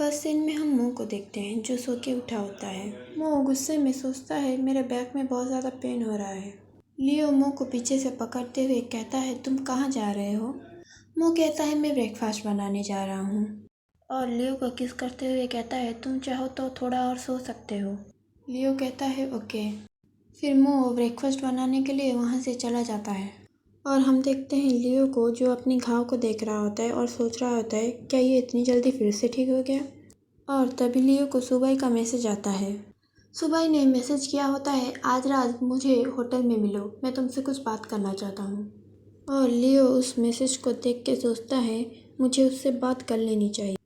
First scene में हम मो को देखते हैं जो सो के उठा होता है। मो गुस्से में सोचता है मेरे बैक में बहुत ज़्यादा पेन हो रहा है। लियो मो को पीछे से पकड़ते हुए कहता है तुम कहाँ जा रहे हो। मो कहता है मैं ब्रेकफास्ट बनाने जा रहा हूँ और लियो को किस करते हुए कहता है तुम चाहो तो थोड़ा और सो सकते हो। लियो कहता है ओके। फिर मो ब्रेकफास्ट बनाने के लिए वहाँ से चला जाता है और हम देखते हैं लियो को जो अपनी घाव को देख रहा होता है और सोच रहा होता है क्या ये इतनी जल्दी फिर से ठीक हो गया। और तभी लियो को सुबाई का मैसेज आता है। सुबाई ने मैसेज किया होता है आज रात मुझे होटल में मिलो, मैं तुमसे कुछ बात करना चाहता हूँ। और लियो उस मैसेज को देख के सोचता है मुझे उससे बात कर लेनी चाहिए।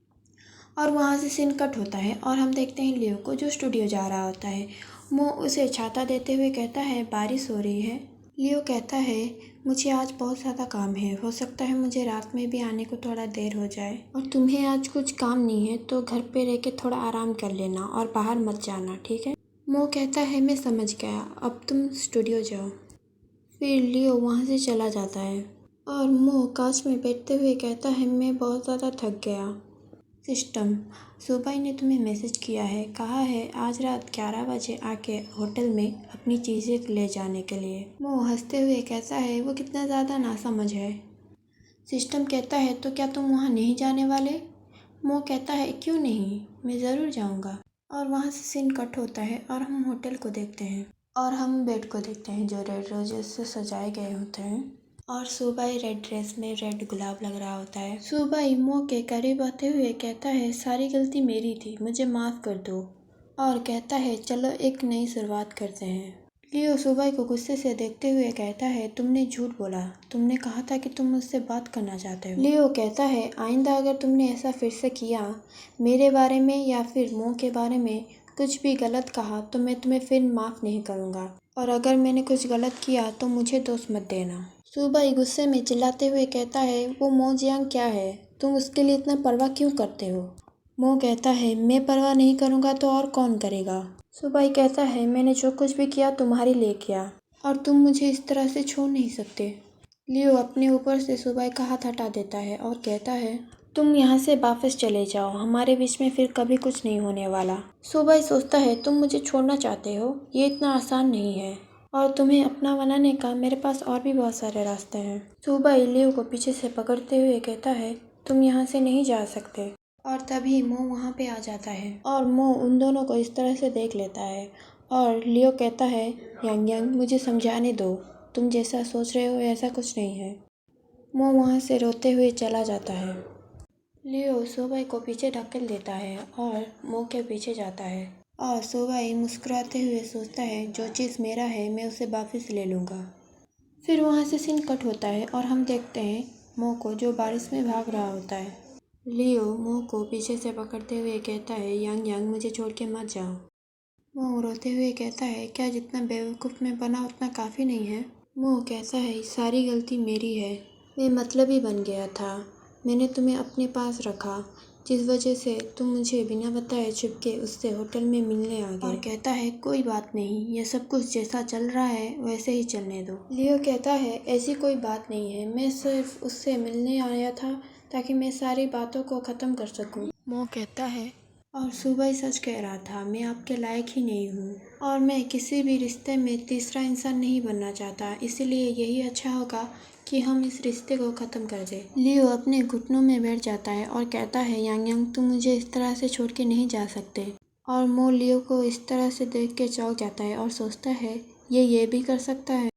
और वहाँ से सीन कट होता है और हम देखते हैं लियो को जो स्टूडियो जा रहा होता है। मो उसे छाता देते हुए कहता है बारिश हो रही है। लियो कहता है मुझे आज बहुत ज़्यादा काम है, हो सकता है मुझे रात में भी आने को थोड़ा देर हो जाए और तुम्हें आज कुछ काम नहीं है तो घर पे रह के थोड़ा आराम कर लेना और बाहर मत जाना, ठीक है। मो कहता है मैं समझ गया, अब तुम स्टूडियो जाओ। फिर लियो वहाँ से चला जाता है और मो कांच में बैठते हुए कहता है मैं बहुत ज़्यादा थक गया। सिस्टम सुबाई ने तुम्हें मैसेज किया है, कहा है आज रात 11 बजे आके होटल में अपनी चीज़ें ले जाने के लिए। वो हंसते हुए कहता है वो कितना ज़्यादा नासमझ है। सिस्टम कहता है तो क्या तुम वहाँ नहीं जाने वाले। मो कहता है क्यों नहीं, मैं ज़रूर जाऊँगा। और वहाँ से सीन कट होता है और हम होटल को देखते हैं और हम बेड को देखते हैं जो रेड रोजेस से सजाए गए होते हैं और सुबाई रेड ड्रेस में रेड गुलाब लग रहा होता है। सुबाई मो के करीब आते हुए कहता है सारी गलती मेरी थी, मुझे माफ़ कर दो। और कहता है चलो एक नई शुरुआत करते हैं। लियो सुबाई को गुस्से से देखते हुए कहता है तुमने झूठ बोला, तुमने कहा था कि तुम मुझसे बात करना चाहते हो। लियो कहता है आइंदा अगर तुमने ऐसा फिर से किया, मेरे बारे में या फिर मो के बारे में कुछ भी गलत कहा तो मैं तुम्हें फिर माफ़ नहीं करूँगा और अगर मैंने कुछ गलत किया तो मुझे दोष मत देना। सुबाई गुस्से में चिल्लाते हुए कहता है वो मो जियांग क्या है, तुम उसके लिए इतना परवाह क्यों करते हो। मो कहता है मैं परवाह नहीं करूँगा तो और कौन करेगा। सुबाई कहता है मैंने जो कुछ भी किया तुम्हारे लिए किया और तुम मुझे इस तरह से छोड़ नहीं सकते। लियो अपने ऊपर से सुबाई का हाथ हटा देता है और कहता है तुम यहाँ से वापस चले जाओ, हमारे बीच में फिर कभी कुछ नहीं होने वाला। सुबाई सोचता है तुम मुझे छोड़ना चाहते हो, ये इतना आसान नहीं है और तुम्हें अपना बनाने का मेरे पास और भी बहुत सारे रास्ते हैं। सुबाई लियो को पीछे से पकड़ते हुए कहता है तुम यहाँ से नहीं जा सकते। और तभी मो वहाँ पे आ जाता है और मो उन दोनों को इस तरह से देख लेता है और लियो कहता है यांग यांग मुझे समझाने दो, तुम जैसा सोच रहे हो ऐसा कुछ नहीं है। मो वहाँ से रोते हुए चला जाता है। लियो सुबाई को पीछे ढकेल देता है और मो के पीछे जाता है और सुबाई मुस्कुराते हुए सोचता है जो चीज़ मेरा है मैं उसे वापस ले लूँगा। फिर वहाँ से सीन कट होता है और हम देखते हैं मो को जो बारिश में भाग रहा होता है। लियो मो को पीछे से पकड़ते हुए कहता है यांग यांग मुझे छोड़ के मत जाओ। मो रोते हुए कहता है क्या जितना बेवकूफ़ मैं बना उतना काफ़ी नहीं है। मो कहता है सारी गलती मेरी है, मैं मतलबी बन गया था, मैंने तुम्हें अपने पास रखा जिस वजह से तुम मुझे बिना बताए छुपके उससे होटल में मिलने आ गए। और कहता है कोई बात नहीं, ये सब कुछ जैसा चल रहा है वैसे ही चलने दो। लियो कहता है ऐसी कोई बात नहीं है, मैं सिर्फ उससे मिलने आया था ताकि मैं सारी बातों को ख़त्म कर सकूं। मो कहता है और सुबाई सच कह रहा था, मैं आपके लायक ही नहीं हूँ और मैं किसी भी रिश्ते में तीसरा इंसान नहीं बनना चाहता, इसीलिए यही अच्छा होगा कि हम इस रिश्ते को ख़त्म कर दें। लियो अपने घुटनों में बैठ जाता है और कहता है यांग यांग तुम मुझे इस तरह से छोड़ के नहीं जा सकते। और मो लियो को इस तरह से देख के चौंक जाता है और सोचता है ये भी कर सकता है।